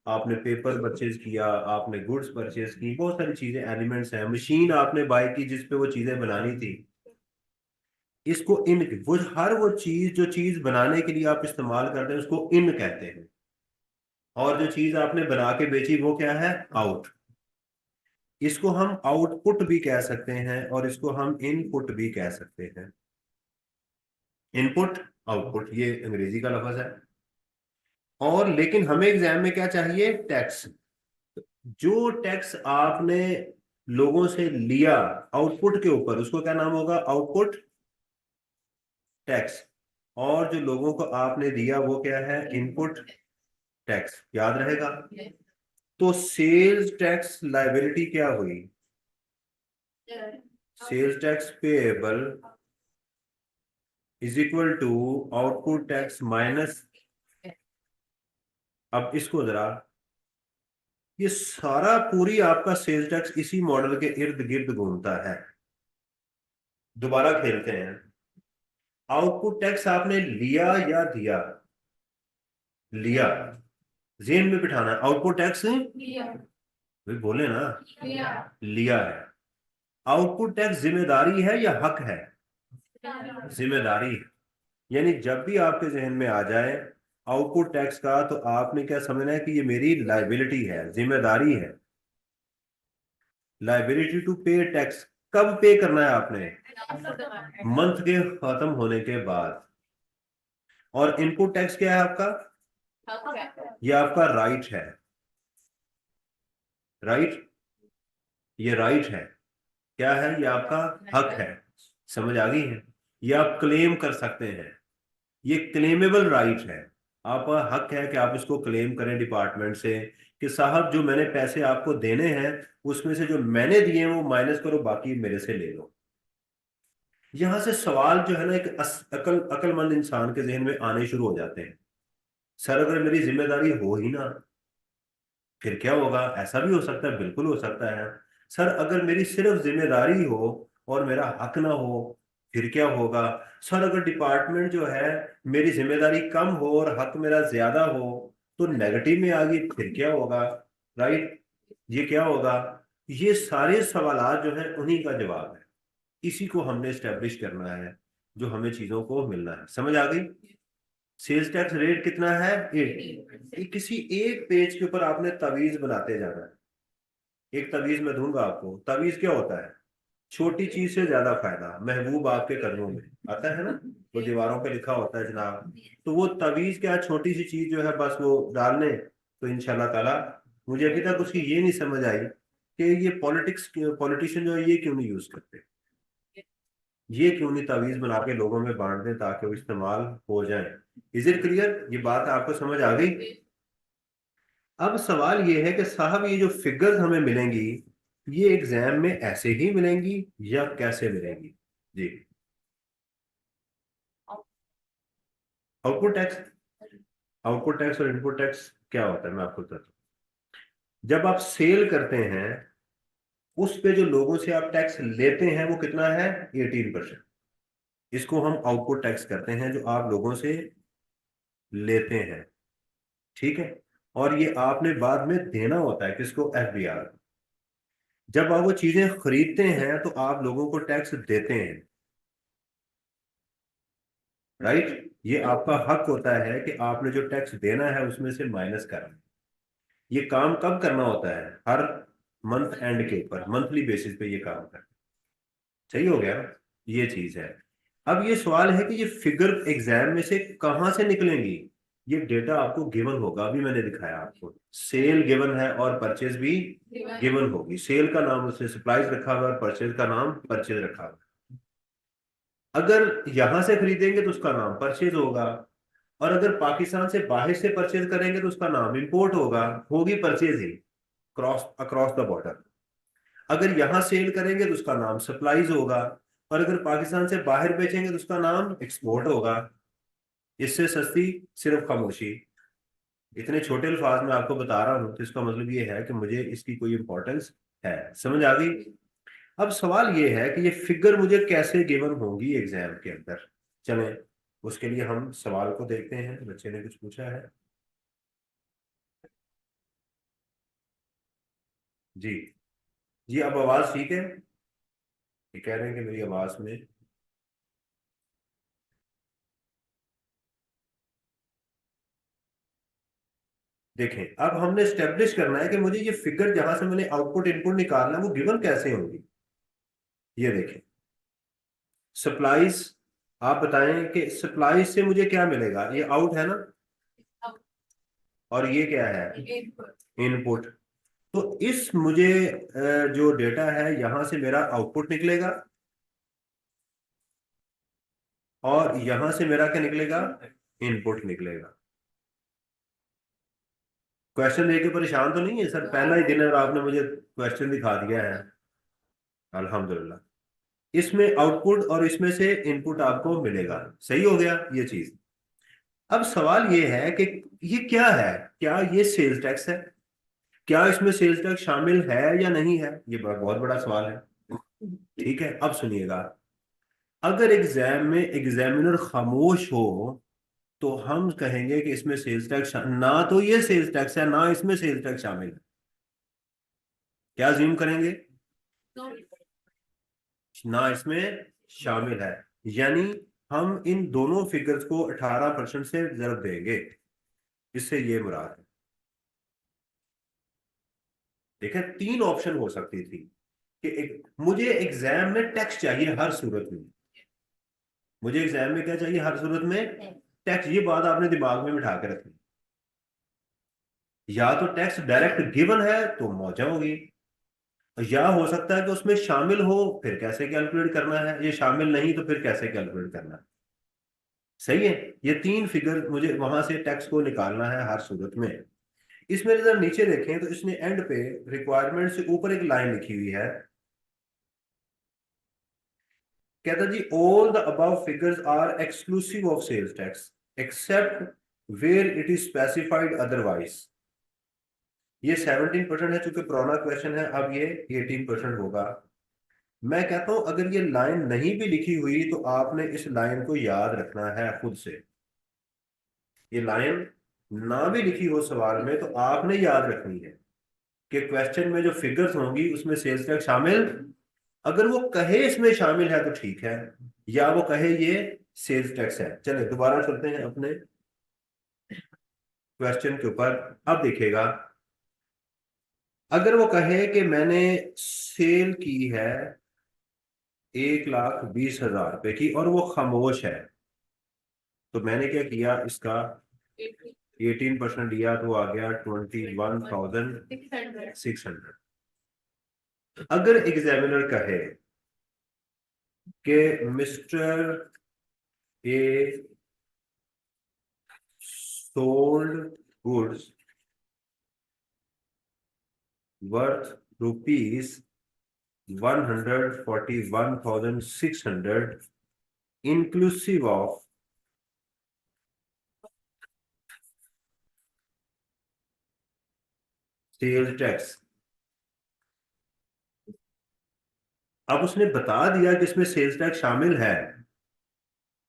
आपने पेपर परचेज किया, आपने गुड्स परचेज की, बहुत सारी चीजें, एलिमेंट्स हैं, मशीन आपने बाय की जिसपे वो चीजें बनानी थी। इसको इन, वो हर वो चीज जो चीज बनाने के लिए आप इस्तेमाल करते हैं उसको इन कहते हैं। और जो चीज आपने बना के बेची वो क्या है? आउट। इसको हम आउटपुट भी कह सकते हैं और इसको हम इनपुट भी कह सकते हैं। इनपुट, आउटपुट, ये अंग्रेजी का लफ्ज है। और लेकिन हमें एग्जाम में क्या चाहिए? टैक्स। जो टैक्स आपने लोगों से लिया आउटपुट के ऊपर, उसको क्या नाम होगा? Output tax. और जो लोगों को आपने दिया वो क्या है? Input tax. याद रहेगा? तो सेल्स टैक्स लायबिलिटी क्या हुई? Sales tax payable is equal to output tax minus. अब इसको जरा, ये सारा पूरी आपका सेल्स टैक्स इसी मॉडल के इर्द गिर्द घूमता है। दोबारा खेलते हैं। आउटपुट टैक्स आपने लिया या दिया? लिया। जेन में बिठाना, आउटपुट टैक्स भाई बोले ना। लिया है। आउटपुट टैक्स जिम्मेदारी है या हक है? जिम्मेदारी है। यानी जब भी आपके जहन में आ जाए आउटपुट टैक्स का, तो आपने क्या समझना है कि ये मेरी लाइबिलिटी है, जिम्मेदारी है। लाइबिलिटी टू पे टैक्स। कब पे करना है आपने? मंथ के खत्म होने के बाद। और इनपुट टैक्स क्या है आपका? ये आपका राइट है। राइट, ये राइट है। क्या है? ये आपका हक है। समझ आ गई है? ये आप क्लेम कर सकते हैं। ये क्लेमेबल राइट है। आपका हक है कि आप इसको क्लेम करें डिपार्टमेंट से कि साहब जो मैंने पैसे आपको देने हैं उसमें से जो मैंने दिए हैं वो माइनस करो, बाकी मेरे से ले लो। यहां से सवाल जो है ना, एक अकलमंद इंसान के जहन में आने शुरू हो जाते हैं। सर अगर मेरी जिम्मेदारी हो ही ना, फिर क्या होगा? ऐसा भी हो सकता है, बिल्कुल हो सकता है। सर अगर मेरी सिर्फ जिम्मेदारी हो और मेरा हक ना हो, फिर क्या होगा? सर अगर डिपार्टमेंट जो है मेरी जिम्मेदारी कम हो और हक मेरा ज्यादा हो, तो नेगेटिव में आ गई, फिर क्या होगा? राइट, ये क्या होगा? ये सारे सवालात जो है उन्हीं का जवाब है। इसी को हमने स्टेब्लिश करना है, जो हमें चीजों को मिलना है। समझ आ गई? सेल्स टैक्स रेट कितना है? 8। किसी एक पेज के ऊपर आपने तवीज बनाते जाना है। एक तवीज मैं दूंगा आपको। तवीज क्या होता है? छोटी चीज से ज्यादा फायदा, महबूब आपके कदमों में, आता है ना, वो दीवारों पे लिखा होता है जनाब। तो वो तवीज क्या, छोटी सी चीज जो है बस वो डालने, तो इंशाल्लाह ताला। मुझे अभी तक उसकी ये नहीं समझ आई कि ये पॉलिटिशियन जो है ये क्यों नहीं यूज करते, ये क्यों नहीं तावीज बना के लोगों में बांट दें ताकि वो इस्तेमाल हो जाए। Is it clear? ये बात आपको समझ आ गई? अब सवाल ये है कि साहब ये जो फिगर्स हमें मिलेंगी, ये एग्जाम में ऐसे ही मिलेंगी या कैसे मिलेंगी? जी, आउटपुट टैक्स। आउटपुट टैक्स और इनपुट टैक्स क्या होता है मैं आपको बताता हूँ। जब आप सेल करते हैं, उस पे जो लोगों से आप टैक्स लेते हैं वो कितना है? 18%। इसको हम आउटपुट टैक्स करते हैं, जो आप लोगों से लेते हैं। ठीक है। और ये आपने बाद में देना होता है किसको? एफबीआर। जब आप वो चीजें खरीदते हैं तो आप लोगों को टैक्स देते हैं, राइट। ये आपका हक होता है कि आपने जो टैक्स देना है उसमें से माइनस करना। ये काम कब करना होता है? हर मंथ एंड के ऊपर, मंथली बेसिस पे ये काम करना। सही हो गया ना, ये चीज है। अब ये सवाल है कि ये फिगर एग्जाम में से कहां से निकलेंगी। ये डेटा आपको गिवन होगा, अभी मैंने दिखाया आपको, सेल गिवन है और परचेज भी गिवन होगी। सेल का नाम उसने सप्लाईज रखा हुआ है, परचेज का नाम परचेज रखा हुआ है। अगर यहां से खरीदेंगे तो उसका नाम परचेज होगा, और अगर पाकिस्तान से बाहर से परचेज करेंगे तो उसका नाम इंपोर्ट होगा, होगी purchase he, cross across the border. अगर यहां सेल करेंगे तो उसका नाम सप्लाईज होगा, और अगर पाकिस्तान से बाहर बेचेंगे तो उसका नाम एक्सपोर्ट होगा। इससे सस्ती सिर्फ खामोशी। इतने छोटे अल्फाज में आपको बता रहा हूं तो इसका मतलब ये है कि मुझे इसकी कोई इंपॉर्टेंस है। समझ आ गई। अब सवाल ये है कि ये फिगर मुझे कैसे गिवन होंगी एग्जाम के अंदर। चलें, उसके लिए हम सवाल को देखते हैं। बच्चे ने कुछ पूछा है जी। जी, अब आवाज ठीक है। ये कह रहे हैं कि मेरी आवाज में, देखें अब हमने स्टेब्लिश करना है कि मुझे ये फिगर जहां से मैंने आउटपुट इनपुट निकालना है वो गिवन कैसे होंगी। ये देखें, सप्लाईज, आप बताएं कि सप्लाईज से मुझे क्या मिलेगा। ये आउट है ना, और ये क्या है इनपुट। तो इस मुझे जो डेटा है यहां से मेरा आउटपुट निकलेगा, और यहां से मेरा क्या निकलेगा, इनपुट निकलेगा। क्वेश्चन देके परेशान तो नहीं है सर, पहला ही दिन है और आपने मुझे क्वेश्चन दिखा दिया है। अल्हम्दुलिल्लाह, इसमें आउटपुट और इसमें से इनपुट आपको मिलेगा। सही हो गया ये चीज। अब सवाल ये है कि ये क्या है, क्या ये सेल्स टैक्स है, क्या इसमें सेल्स टैक्स शामिल है या नहीं है। ये बहुत बड़ा सवाल है। ठीक है, अब सुनिएगा। अगर एग्जाम में एग्जामिनर खामोश हो तो हम कहेंगे कि इसमें सेल्स टैक्स ना तो ये सेल्स टैक्स है ना इसमें सेल्स टैक्स शामिल है। क्या ज्यूम करेंगे, ना इसमें शामिल है। यानी हम इन दोनों फिगर्स को 18% से जरब देंगे। इससे ये मुराद है। देखिए, तीन ऑप्शन हो सकती थी कि मुझे एग्जाम में टैक्स चाहिए हर सूरत में। मुझे एग्जाम में क्या चाहिए हर सूरत में, टैक्स। ये बात आपने दिमाग में बिठा के रखनी। या तो टैक्स डायरेक्ट गिवन है तो मौजा होगी, या हो सकता है कि उसमें शामिल हो, फिर कैसे कैलकुलेट करना है। ये शामिल नहीं तो फिर कैसे कैलकुलेट करना है। सही है। ये तीन फिगर मुझे वहां से टैक्स को निकालना है हर सूरत में। इसमें जरा नीचे देखें तो इसने एंड पे रिक्वायरमेंट से ऊपर एक लाइन लिखी हुई है। कहता जी, all the above figures are exclusive of sales tax except where it is specified otherwise. ये 17% है, चूंकि पुराना क्वेश्चन है, अब ये 18% होगा। मैं कहता हूं अगर ये लाइन नहीं भी लिखी हुई तो आपने इस लाइन को याद रखना है खुद से। ये लाइन ना भी लिखी हो सवाल में तो आपने याद रखनी है कि क्वेश्चन में जो फिगर्स होंगी उसमें सेल्स टैक्स शामिल। अगर वो कहे इसमें शामिल है तो ठीक है, या वो कहे ये सेल्स टैक्स है। चले दोबारा चलते हैं अपने क्वेश्चन के ऊपर। अब देखिएगा, अगर वो कहे कि मैंने सेल की है 1,20,000 रुपए की और वो खामोश है, तो मैंने क्या किया, इसका 18% लिया तो आ गया 21,600। अगर एग्जामिनर कहे कि mister A sold goods worth ₹141,600 inclusive of sales tax. अब उसने बता दिया कि इसमें सेल्स टैक्स शामिल है,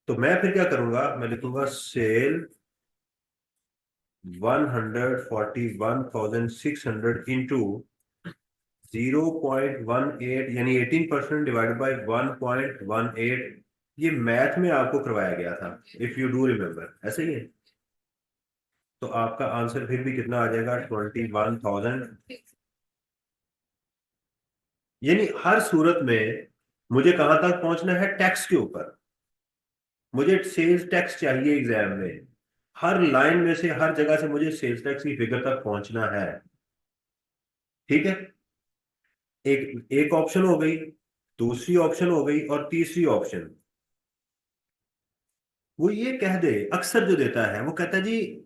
तो मैं फिर क्या करूंगा, मैं लिखूंगा सेल 141,600 इंटू 0.18, यानी 18% डिवाइडेड बाई 1.18। ये मैथ में आपको करवाया गया था, इफ यू डू रिमेम्बर, ऐसे ही है। तो आपका आंसर फिर भी कितना आ जाएगा, 21,000। यानी हर सूरत में मुझे कहां तक पहुंचना है? टैक्स के ऊपर। मुझे सेल्स टैक्स चाहिए एग्जाम में, हर लाइन में से, हर जगह से मुझे सेल्स टैक्स की फिगर तक पहुंचना है। ठीक है। एक एक ऑप्शन हो गई, दूसरी ऑप्शन हो गई, और तीसरी ऑप्शन वो ये कह दे, अक्सर जो देता है वो कहता है जी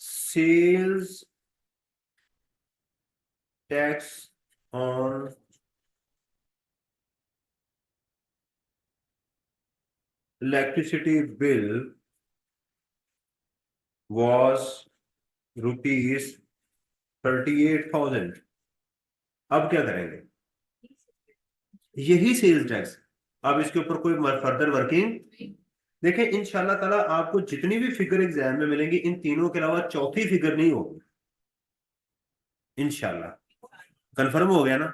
sales tax on electricity bill was ₹38,000। अब क्या करेंगे? यही सेल्स टैक्स। अब इसके ऊपर कोई फर्दर वर्किंग। देखें, इंशाल्लाह ताला आपको जितनी भी फिगर एग्जाम में मिलेंगी, इन तीनों के अलावा चौथी फिगर नहीं होगी इंशाल्लाह। कंफर्म हो गया ना?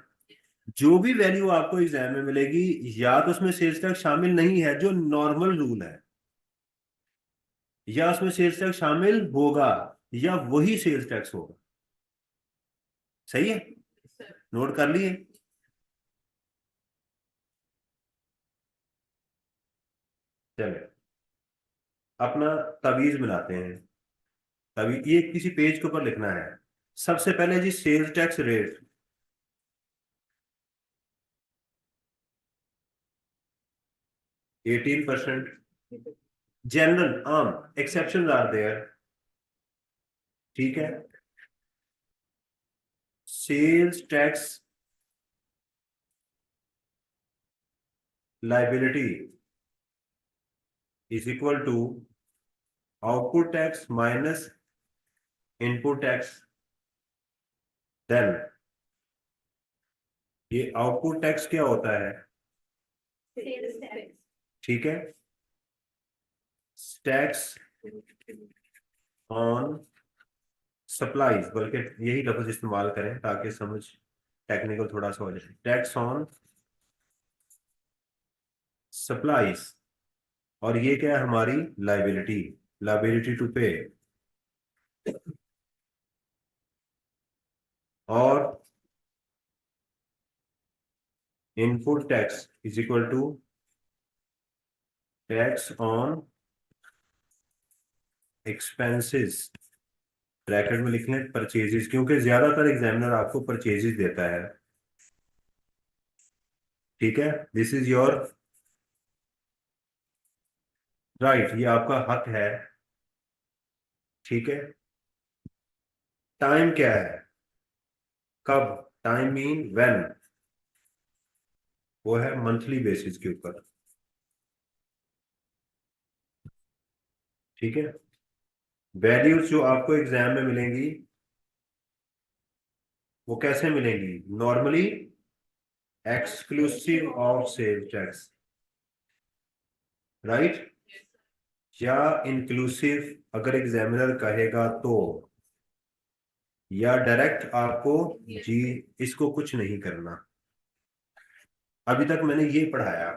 जो भी वैल्यू आपको एग्जाम में मिलेगी, या तो उसमें सेल्स टैक्स शामिल नहीं है जो नॉर्मल रूल है, या उसमें सेल्स टैक्स शामिल होगा, या वही सेल्स टैक्स होगा। सही है? नोट कर लिए? चले, अपना तवीज बनाते हैं। तभी ये किसी पेज के ऊपर लिखना है। सबसे पहले G sales tax rate 18%। General, आम, एक्सेप्शन आर देयर। ठीक है। Sales tax liability is equal to output tax minus input tax. Then ये आउटपुट टैक्स क्या होता है? ठीक है। टैक्स ऑन सप्लाईज, बल्कि यही लफ्ज इस्तेमाल करें ताकि समझ टेक्निकल थोड़ा सा हो जाए। टैक्स ऑन सप्लाईज, और ये क्या है हमारी? Liability, liability to pay. और input tax is equal to tax on expenses, bracket में लिख लें परचेजेस, क्योंकि ज्यादातर एग्जामिनर आपको परचेजेस देता है। ठीक है। दिस इज योर राइट, ये आपका हक है। ठीक है। टाइम क्या है? कब? टाइम मीन व्हेन, वो है मंथली बेसिस के ऊपर। ठीक है। वैल्यूज जो आपको एग्जाम में मिलेंगी वो कैसे मिलेंगी? Normally exclusive of sale tax, right, या इंक्लूसिव अगर एग्जामिनर कहेगा तो, या डायरेक्ट आपको जी इसको कुछ नहीं करना। अभी तक मैंने ये पढ़ाया।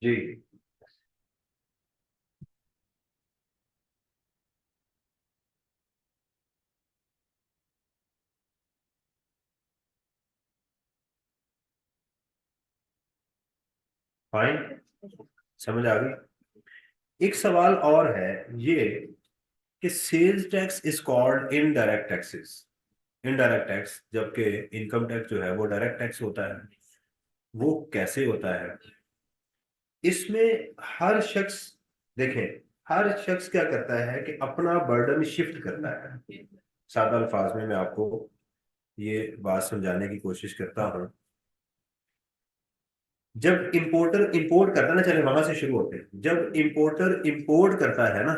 जी फाइन, समझ आ गई। एक सवाल और है ये कि sales tax is called indirect taxes. Indirect tax, जबकि इनकम टैक्स जो है वो डायरेक्ट टैक्स होता है। वो कैसे होता है? इसमें हर शख्स, देखें, हर शख्स क्या करता है कि अपना बर्डन शिफ्ट करता है। सादा अल्फाज में मैं आपको ये बात समझाने की कोशिश करता हूं। जब इंपोर्टर इंपोर्ट करता है ना, चले वहां से शुरू होते हैं। जब इंपोर्टर इंपोर्ट करता है ना,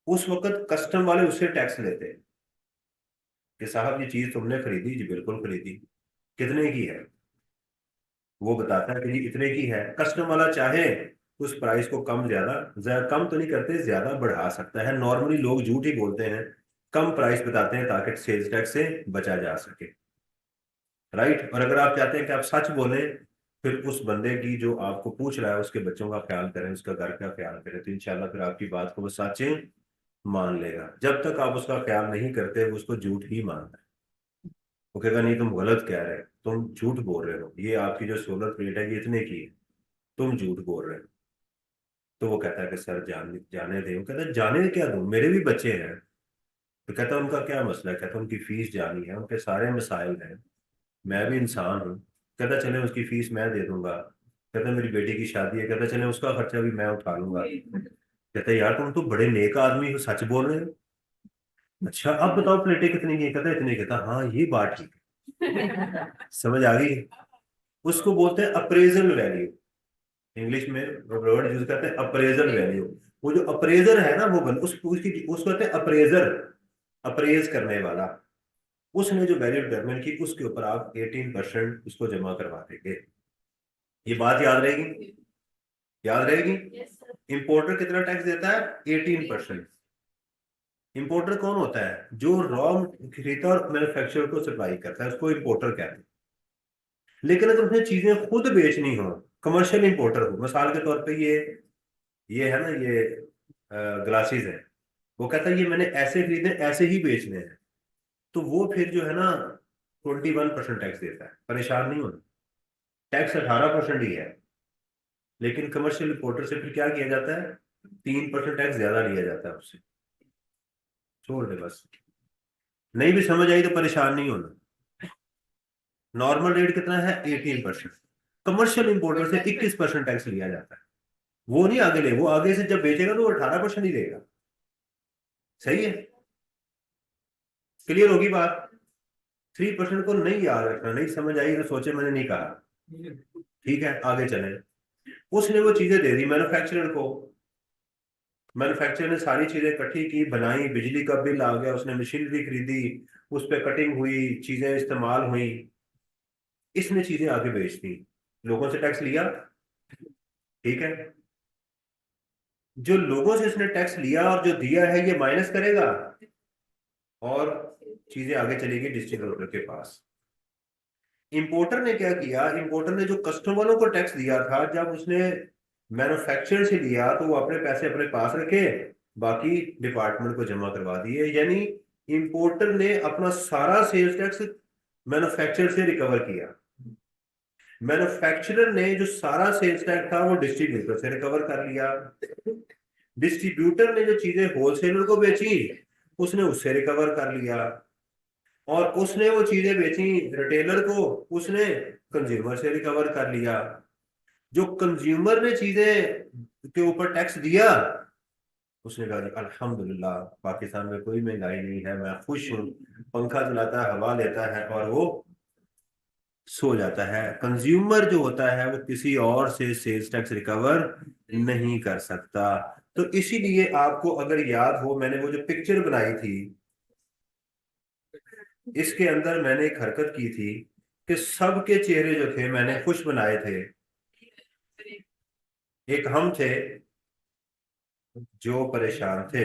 उस वक्त कस्टम वाले उससे टैक्स लेते हैं कि साहब ये चीज तुमने खरीदी जी, बिल्कुल खरीदी, कितने की है? वो बताता है कि जी इतने की है। कस्टम वाला चाहे उस प्राइस को कम ज्यादा कम तो नहीं करते, ज्यादा बढ़ा सकता है। नॉर्मली लोग झूठ ही बोलते हैं, कम प्राइस बताते हैं ताकि सेल्स टैक्स से बचा जा सके। राइट। और अगर आप चाहते हैं कि आप सच बोलें, फिर उस बंदे की जो आपको पूछ रहा है उसके बच्चों का ख्याल करें, उसका घर का ख्याल करें, तो इंशाल्लाह फिर आपकी बात को वो सच्चे मान लेगा। जब तक आप उसका ख्याल नहीं करते वो उसको झूठ ही मानता है। वो कहेगा नहीं तुम गलत कह रहे हो, तुम झूठ बोल रहे हो, ये आपकी जो सोलर प्लेट है ये इतने की है, तुम झूठ बोल रहे हो। तो वो कहता है कि सर जाने दे। वो कहता है जाने क्या दूं, मेरे भी बच्चे हैं। तो कहता है उनका क्या मसला है, कहता है उनकी फीस जानी है, उनके सारे मसाइल हैं, मैं भी इंसान हूँ। कहता चले उसकी फीस मैं दे दूंगा। कहता मेरी बेटी की शादी है, कहता चले उसका खर्चा भी मैं उठा लूंगा। कहता यार तुम तो बड़े नेक आदमी हो, सच बोल रहे हो। अच्छा अब बताओ प्लेटें कितनी की है? कहता इतने। कहता हाँ ये बात ठीक है। समझ आ गई। उसको बोलते हैं अप्रेजल वैल्यू। इंग्लिश में वर्ड यूज करते हैं अप्रेजल वैल्यू। वो जो अप्रेजर है ना, वो उसको कहते हैं अप्रेजर, अप्रेज करने वाला। उसने जो वैल्यू डिटरमिन की उसके ऊपर आप 18% उसको जमा करवा देंगे। ये बात याद रहेगी, याद रहेगी। इंपोर्टर कितना टैक्स देता है? 18%। इंपोर्टर कौन होता है? जो रॉ खरीदता है और मैन्युफैक्चरर को सप्लाई करता है, उसको इंपोर्टर कहते हैं। लेकिन अगर उसने चीजें खुद बेचनी हो, कमर्शियल इंपोर्टर हो, मिसाल के तौर पे ये है ना, ये ग्लासेस है, वो कहता है ये मैंने ऐसे खरीदे ऐसे ही बेचने हैं, तो वो फिर जो है ना 21% टैक्स देता है। परेशान नहीं होना, टैक्स 18% ही है। लेकिन कमर्शियल इंपोर्टर से फिर क्या किया जाता है? 3% टैक्स ज्यादा लिया जाता है उससे। छोड़ दे बस। नहीं भी समझ आई तो परेशान नहीं होना। नॉर्मल रेट कितना है? 18%। कमर्शियल इंपोर्टर से 21% टैक्स लिया जाता है। वो नहीं आगे ले, वो आगे से जब बेचेगा तो वो 18% ही देगा। सही है। क्लियर होगी बात। 3% को नहीं याद रखना, नहीं समझ आई तो सोचे मैंने नहीं कहा। ठीक है आगे चले। उसने वो चीजें दे दी मैन्युफैक्चरर को। मैन्युफैक्चरर ने सारी चीजें इकट्ठी की, बनाई, बिजली का बिल आ गया, उसने मशीनरी खरीदी, उस पर कटिंग हुई, चीजें इस्तेमाल हुई। इसने चीजें आगे बेच दी, लोगों से टैक्स लिया। ठीक है। जो लोगों से इसने टैक्स लिया और जो दिया है ये माइनस करेगा, और चीजें आगे चलेगी डिस्ट्रीब्यूटर के पास। इंपोर्टर ने क्या किया? इंपोर्टर ने जो कस्टमरों को टैक्स दिया था, जब उसने मैन्युफैक्चरर से लिया तो वो अपने पैसे अपने पास रखे, बाकी डिपार्टमेंट को जमा करवा दिए। यानी इंपोर्टर ने अपना सारा सेल्स टैक्स मैन्युफैक्चरर से रिकवर किया। मैन्युफैक्चरर ने जो सारा सेल्स टैक्स था वो डिस्ट्रीब्यूटर से रिकवर कर लिया। डिस्ट्रीब्यूटर ने जो चीजें होलसेलर को बेची उसने उससे रिकवर कर लिया। और उसने वो चीजें बेची रिटेलर को, उसने कंज्यूमर से रिकवर कर लिया। जो कंज्यूमर ने चीजें के ऊपर टैक्स दिया, उसने कहा जी अल्हम्दुलिल्लाह पाकिस्तान में कोई महंगाई नहीं है, मैं खुश हूँ। पंखा चलाता है, हवा लेता है और वो सो जाता है। कंज्यूमर जो होता है वो किसी और से सेल्स टैक्स रिकवर नहीं कर सकता। तो इसीलिए आपको अगर याद हो, मैंने वो जो पिक्चर बनाई थी, इसके अंदर मैंने एक हरकत की थी कि सबके चेहरे जो थे मैंने खुश बनाए थे। एक हम थे जो परेशान थे।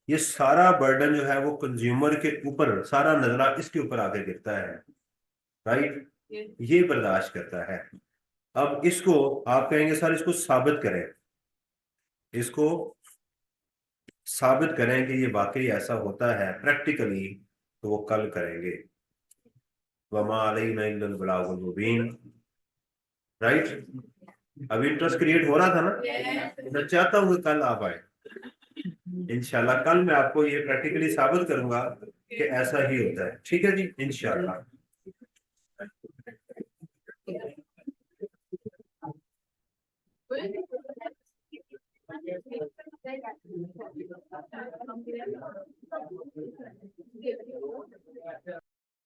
ये सारा बर्डन जो है वो कंज्यूमर के ऊपर, सारा नजरा इसके ऊपर आके गिरता है। राइट। ये बर्दाश्त करता है। अब इसको आप कहेंगे सर इसको साबित करें, इसको साबित करें कि ये वाकई ऐसा होता है प्रैक्टिकली, तो वो कल करेंगे। वमा अलैना इल्लल बलागुल मुबीन। राइट। अब इंटरेस्ट क्रिएट हो रहा था ना, मैं चाहता हूँ कि कल आप आए। इंशाल्लाह कल मैं आपको ये प्रैक्टिकली साबित करूंगा कि ऐसा ही होता है। ठीक है जी, इंशाल्लाह।